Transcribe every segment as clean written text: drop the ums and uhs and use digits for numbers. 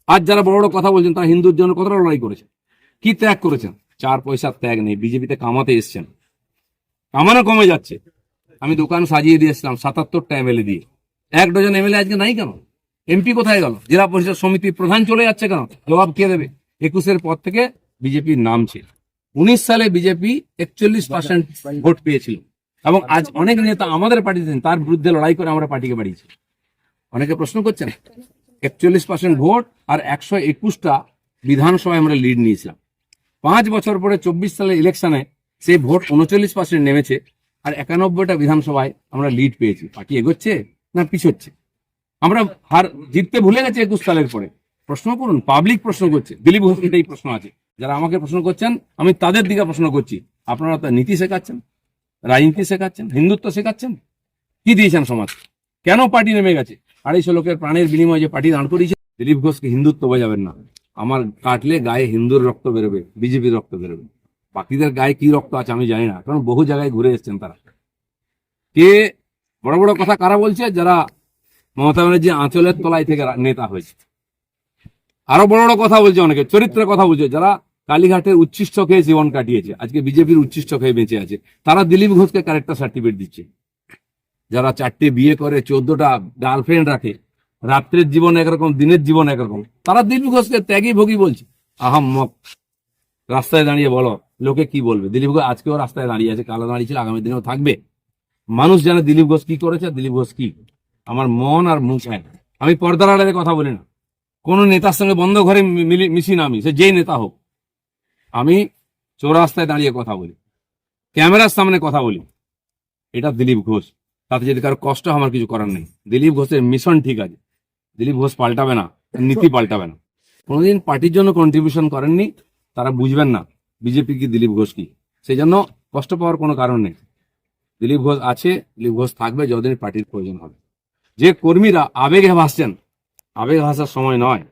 আজ যারা বড় বড় কথা বলছেন তারা হিন্দুর জন্য কতটা লড়াই করেছেন, কি ত্যাগ করেছেন। 4 পয়সার ত্যাগ নেই, বিজেপিতে কামাতে এসছেন, কামানো কমে যাচ্ছে। আমি দোকান সাজিয়ে দিয়েছিলাম 77টা এমএলএ দিয়ে, 1 ডজন এমএলএ আজকে নাই কেন? এমপি কোথায় গেল? জেলা পরিষদ সমিতির প্রধান চলে যাচ্ছে কেন? জবাব কে দেবে? 21-এর পর থেকে বিজেপির নামছে। 19 সালে বিজেপি 41% ভোট পেয়েছিল এবং আজ অনেক নেতা আমাদের পার্টিতে তার বিরুদ্ধে লড়াই করে আমরা পার্টিকে বাড়িয়েছি। অনেকে প্রশ্ন করছেন 41% ভোট আর 121টা বিধানসভায় আমরা লিড নিয়েছিলাম। 5 বছর পরে 24 সালের ইলেকশনে সেই ভোট 39% নেমেছে আর 91টা বিধানসভায় আমরা লিড পেয়েছি। পার্টি এগোচ্ছে না পিছোচ্ছে? আমরা হার জিততে ভুলে গেছি 21 সালের পরে। প্রশ্ন করুন, পাবলিক প্রশ্ন করছে, দিলীপ ঘোষ এটাই প্রশ্ন আছে। যারা আমাকে প্রশ্ন করছেন আমি তাদের দিকে প্রশ্ন করছি। আপনারা তো নীতি শেখাচ্ছেন, রাজনীতি শেখাচ্ছেন, হিন্দুত্ব শেখাচ্ছেন, কি দিয়েছেন সমাজ? কেন পার্টি নেমে গেছে? 250 লোকের প্রাণের বিনিময়ে যে পার্টি দাঁড় করিয়েছে। দিলীপ ঘোষকে হিন্দুত্ব বোঝাবেন না। আমার কাটলে গায়ে হিন্দুর রক্ত বেরোবে, বিজেপির রক্ত বেরোবে। বাকিদের গায়ে কি রক্ত আছে আমি জানি না, কারণ বহু জায়গায় ঘুরে এসছেন তারা। কে বড় বড় কথা কারা বলছে? যারা মমতা ব্যানার্জি আঁচলের তলায় থেকে নেতা হয়েছে। আরো বড় বড় কথা বলছে, অনেকে চরিত্রের কথা বলছে, যারা কালীঘাটের উচ্ছিষ্ট খেয়ে জীবন কাটিয়েছে, আজকে বিজেপির উচ্ছিষ্ট খেয়ে বেঁচে আছে, তারা দিলীপ ঘোষকে ক্যারেক্টার সার্টিফিকেট দিচ্ছে। যারা 4টে বিয়ে করে 14টা গার্লফ্রেন্ড রাখে, রাত্রের জীবন একরকম, দিনের জীবন একরকম, তারা দিলীপ ঘোষকে ত্যাগী ভোগী বলছে। আহাম্মক। রাস্তায় দাঁড়িয়ে বলো লোকে কি বলবে। দিলীপ ঘোষ আজকেও রাস্তায় দাঁড়িয়ে আছে, কালো দাঁড়িয়েছিল, আগামী দিনেও থাকবে। মানুষ জানে দিলীপ ঘোষ কি করেছে, দিলীপ ঘোষ কি। আমার মন আর মুখ এক। আমি পর্দার আড়ালে কথা বলি না, কোন নেতার সঙ্গে বন্ধ ঘরে মিশি না, আমি সে যেই নেতা হোক। আমি চৌরাস্তায় দাঁড়িয়ে কথা বলি, ক্যামেরার সামনে কথা বলি। এটা দিলীপ ঘোষ। তাতে যদি কারো কষ্ট হয় আমার কিছু করার নেই। দিলীপ ঘোষের মিশন ঠিক আছে, দিলীপ ঘোষ পাল্টাবে না, নীতি পাল্টাবে না। কোনোদিন পার্টির জন্য কন্ট্রিবিউশন করেননি, তারা বুঝবেন না বিজেপি কি, দিলীপ ঘোষ কি। সেই জন্য কষ্ট পাওয়ার কোনো কারণ নেই। দিলীপ ঘোষ আছে, দিলীপ ঘোষ থাকবে যতদিন পার্টির প্রয়োজন হবে। যে কর্মীরা আবেগে ভাসছেন, আবেগ ভাসার সময় নয়।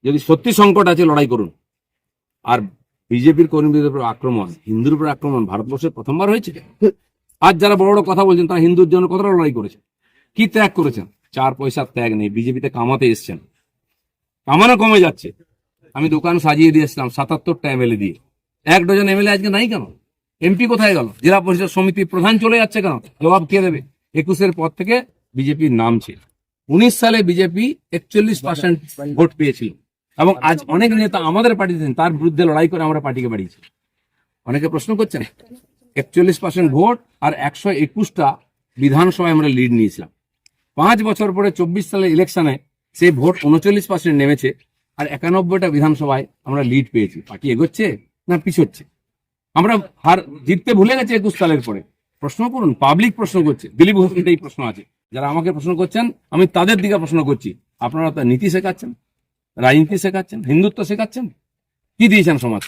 যদি সত্যি সংকট আছে লড়াই করুন। আর বিজেপির কর্মীদের উপর আক্রমণ, হিন্দুর উপর আক্রমণ ভারতবর্ষে প্রথমবার হয়েছে। আজ যারা বড় বড় কথা বলছেন তারা হিন্দুর জন্য কতটা লড়াই করেছেন, কি ত্যাগ করেছেন। 4 পয়সার ত্যাগ নেই, বিজেপিতে কামাতে এসছেন, কামানো কমে যাচ্ছে। আমি দোকান সাজিয়ে দিয়েছিলাম 77টা এমএলএ দিয়ে, 1 ডজন এমএলএ আজকে নাই কেন? এমপি কোথায় গেল? জেলা পরিষদ সমিতির প্রধান চলে যাচ্ছে কেন? জবাব কে দেবে? 21-এর পর থেকে বিজেপির নামছে। 19 সালে বিজেপি 41% ভোট পেয়েছিল এবং আজ অনেক নেতা আমাদের পার্টিতে তার বিরুদ্ধে লড়াই করে আমরা পার্টিকে বাড়িয়েছি। অনেকে প্রশ্ন করছেন 41% ভোট আর 121টা বিধানসভায় আমরা লিড নিয়েছিলাম। 5 বছর পরে 24 সালের ইলেকশনে সেই ভোট 39% নেমেছে আর 91টা বিধানসভায় আমরা লিড পেয়েছি। পার্টি এগোচ্ছে না পিছোচ্ছে? আমরা হার জিততে ভুলে গেছি 21 সালের পরে। প্রশ্ন করুন, পাবলিক প্রশ্ন করছে, দিলীপ ঘোষ এটাই প্রশ্ন আছে। যারা আমাকে প্রশ্ন করছেন আমি তাদের দিকে প্রশ্ন করছি। আপনারা তো নীতি শেখাচ্ছেন, রাজনীতি শেখাচ্ছেন, হিন্দুত্ব শেখাচ্ছেন, কি দিয়েছেন সমাজ?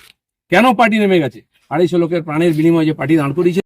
কেন পার্টি নেমে গেছে? 250 লোকের প্রাণের বিনিময়ে যে পার্টি দাঁড় করিয়েছে।